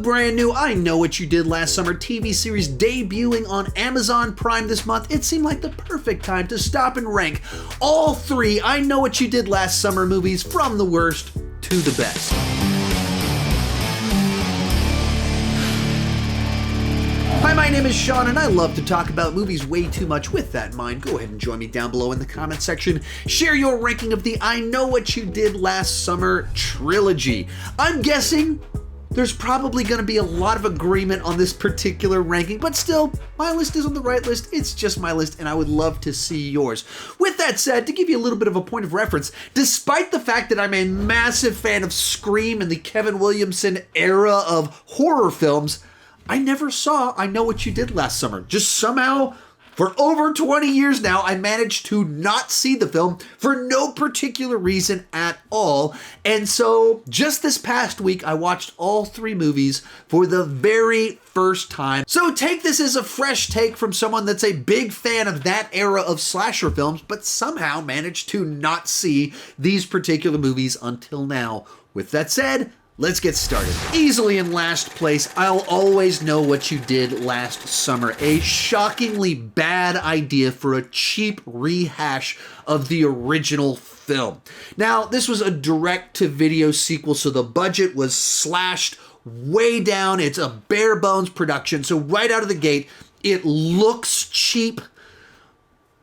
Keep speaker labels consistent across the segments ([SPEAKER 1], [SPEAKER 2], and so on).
[SPEAKER 1] brand new I Know What You Did Last Summer TV series debuting on Amazon Prime this month, it seemed like the perfect time to stop and rank all 3 I Know What You Did Last Summer movies from the worst to the best. Hi, my name is Sean, and I love to talk about movies way too much. With that in mind, go ahead and join me down below in the comment section. Share your ranking of the I Know What You Did Last Summer trilogy. I'm guessing there's probably going to be a lot of agreement on this particular ranking, but still, my list isn't the right list. It's just my list, and I would love to see yours. With that said, to give you a little bit of a point of reference, despite the fact that I'm a massive fan of Scream and the Kevin Williamson era of horror films, I never saw I Know What You Did Last Summer. Just somehow, for over 20 years now, I managed to not see the film for no particular reason at all. And so, just this past week, I watched all 3 movies for the very first time. So take this as a fresh take from someone that's a big fan of that era of slasher films, but somehow managed to not see these particular movies until now. With that said, let's get started. Easily in last place, I'll Always Know What You Did Last Summer. A shockingly bad idea for a cheap rehash of the original film. Now, this was a direct-to-video sequel, so the budget was slashed way down. It's a bare-bones production, so right out of the gate, it looks cheap.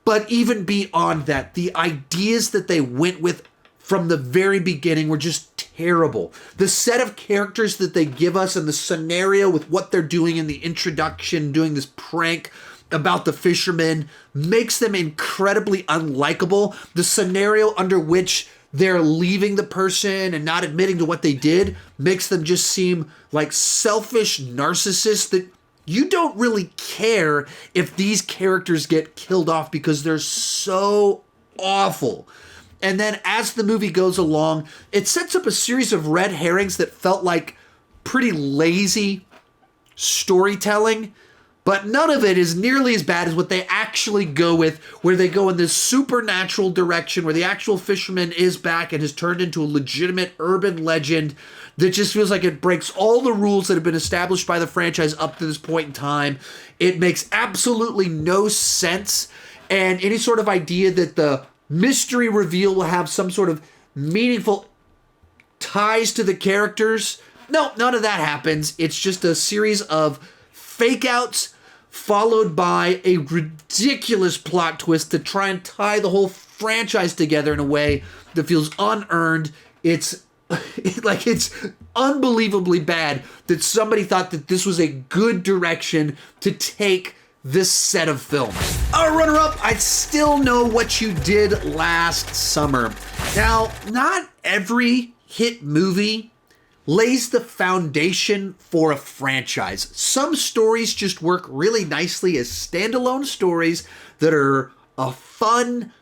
[SPEAKER 1] But even beyond that, the ideas that they went with from the very beginning were just terrible. The set of characters that they give us and the scenario with what they're doing in the introduction, doing this prank about the fishermen, makes them incredibly unlikable. The scenario under which they're leaving the person and not admitting to what they did makes them just seem like selfish narcissists that you don't really care if these characters get killed off because they're so awful. And then as the movie goes along, it sets up a series of red herrings that felt like pretty lazy storytelling, but none of it is nearly as bad as what they actually go with, where they go in this supernatural direction, where the actual fisherman is back and has turned into a legitimate urban legend that just feels like it breaks all the rules that have been established by the franchise up to this point in time. It makes absolutely no sense, and any sort of idea that the mystery reveal will have some sort of meaningful ties to the characters. No, none of that happens. It's just a series of fake outs followed by a ridiculous plot twist to try and tie the whole franchise together in a way that feels unearned. It's unbelievably bad that somebody thought that this was a good direction to take this set of films. Our runner-up, I Still Know What You Did Last Summer. Now, not every hit movie lays the foundation for a franchise. Some stories just work really nicely as standalone stories that are a fun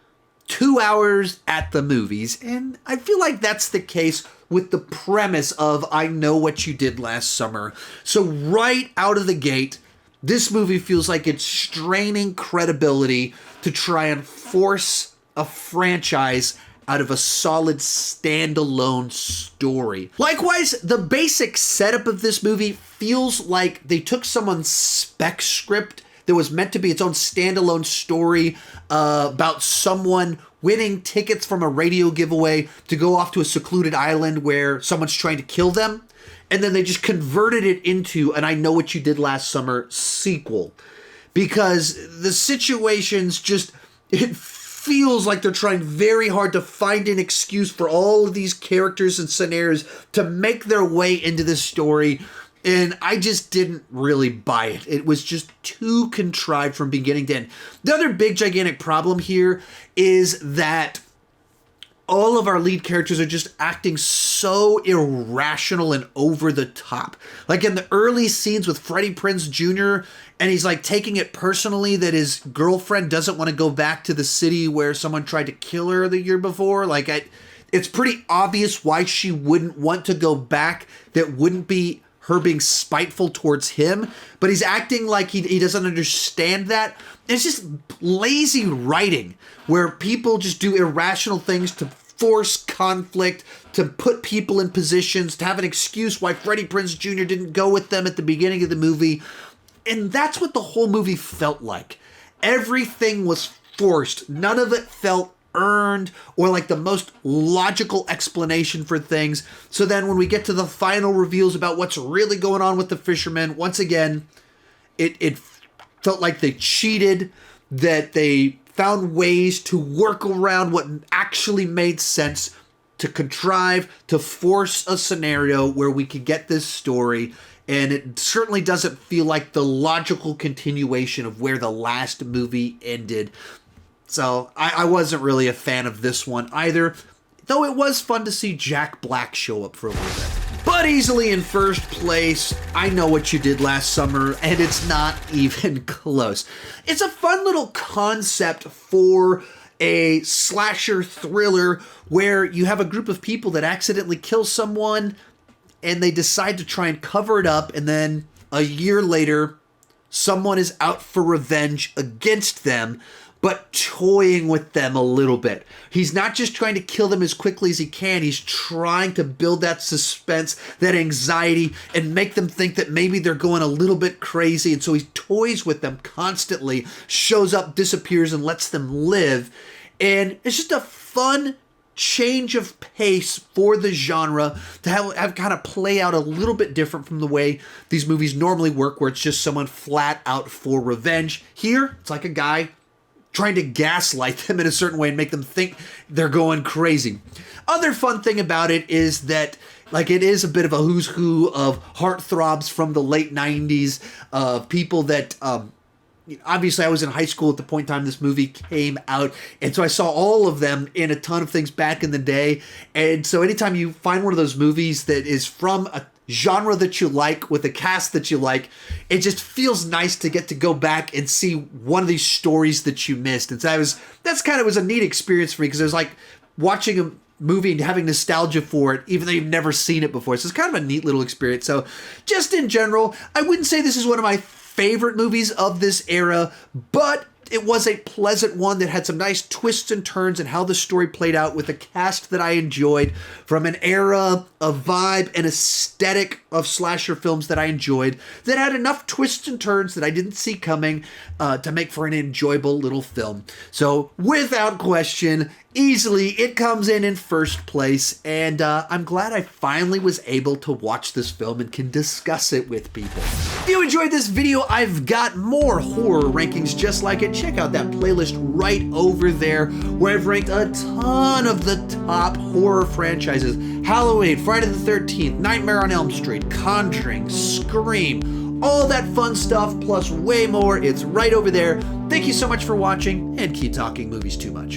[SPEAKER 1] 2 hours at the movies, and I feel like that's the case with the premise of I Know What You Did Last Summer. So right out of the gate, this movie feels like it's straining credibility to try and force a franchise out of a solid standalone story. Likewise, the basic setup of this movie feels like they took someone's spec script that was meant to be its own standalone story about someone winning tickets from a radio giveaway to go off to a secluded island where someone's trying to kill them. And then they just converted it into an I Know What You Did Last Summer sequel. Because the situations just, it feels like they're trying very hard to find an excuse for all of these characters and scenarios to make their way into this story. And I just didn't really buy it. It was just too contrived from beginning to end. The other big, gigantic problem here is that all of our lead characters are just acting so irrational and over the top. Like in the early scenes with Freddie Prinze Jr., and he's like taking it personally that his girlfriend doesn't want to go back to the city where someone tried to kill her the year before. It's pretty obvious why she wouldn't want to go back. That wouldn't be her being spiteful towards him, but he's acting like he doesn't understand that. It's just lazy writing where people just do irrational things to force conflict, to put people in positions, to have an excuse why Freddie Prinze Jr. didn't go with them at the beginning of the movie. And that's what the whole movie felt like. Everything was forced. None of it felt earned or like the most logical explanation for things. So then when we get to the final reveals about what's really going on with the fishermen, once again, it felt like they cheated, that they found ways to work around what actually made sense, to contrive, to force a scenario where we could get this story. And it certainly doesn't feel like the logical continuation of where the last movie ended. So I wasn't really a fan of this one either, though it was fun to see Jack Black show up for a little bit. But easily in first place, I Know What You Did Last Summer, and it's not even close. It's a fun little concept for a slasher thriller where you have a group of people that accidentally kill someone and they decide to try and cover it up, and then a year later, someone is out for revenge against them, but toying with them a little bit. He's not just trying to kill them as quickly as he can, he's trying to build that suspense, that anxiety, and make them think that maybe they're going a little bit crazy, and so he toys with them constantly, shows up, disappears, and lets them live. And it's just a fun change of pace for the genre to have kind of play out a little bit different from the way these movies normally work, where it's just someone flat out for revenge. Here, it's like a guy trying to gaslight them in a certain way and make them think they're going crazy. Other fun thing about it is that it is a bit of a who's who of heartthrobs from the late 90s, of people that obviously I was in high school at the point in time this movie came out, and so I saw all of them in a ton of things back in the day. And so anytime you find one of those movies that is from a genre that you like, with a cast that you like, it just feels nice to get to go back and see one of these stories that you missed. And so it was a neat experience for me, because it was like watching a movie and having nostalgia for it, even though you've never seen it before. So it's kind of a neat little experience. So just in general, I wouldn't say this is one of my favorite movies of this era, but it was a pleasant one that had some nice twists and turns in how the story played out, with a cast that I enjoyed, from an era, a vibe, an aesthetic of slasher films that I enjoyed, that had enough twists and turns that I didn't see coming to make for an enjoyable little film. So without question, easily it comes in first place, and I'm glad I finally was able to watch this film and can discuss it with people. If you enjoyed this video, I've got more horror rankings just like it. Check out that playlist right over there, where I've ranked a ton of the top horror franchises: Halloween, Friday the 13th, Nightmare on Elm Street, Conjuring, Scream, all that fun stuff, plus way more. It's right over there. Thank you so much for watching, and keep talking movies too much.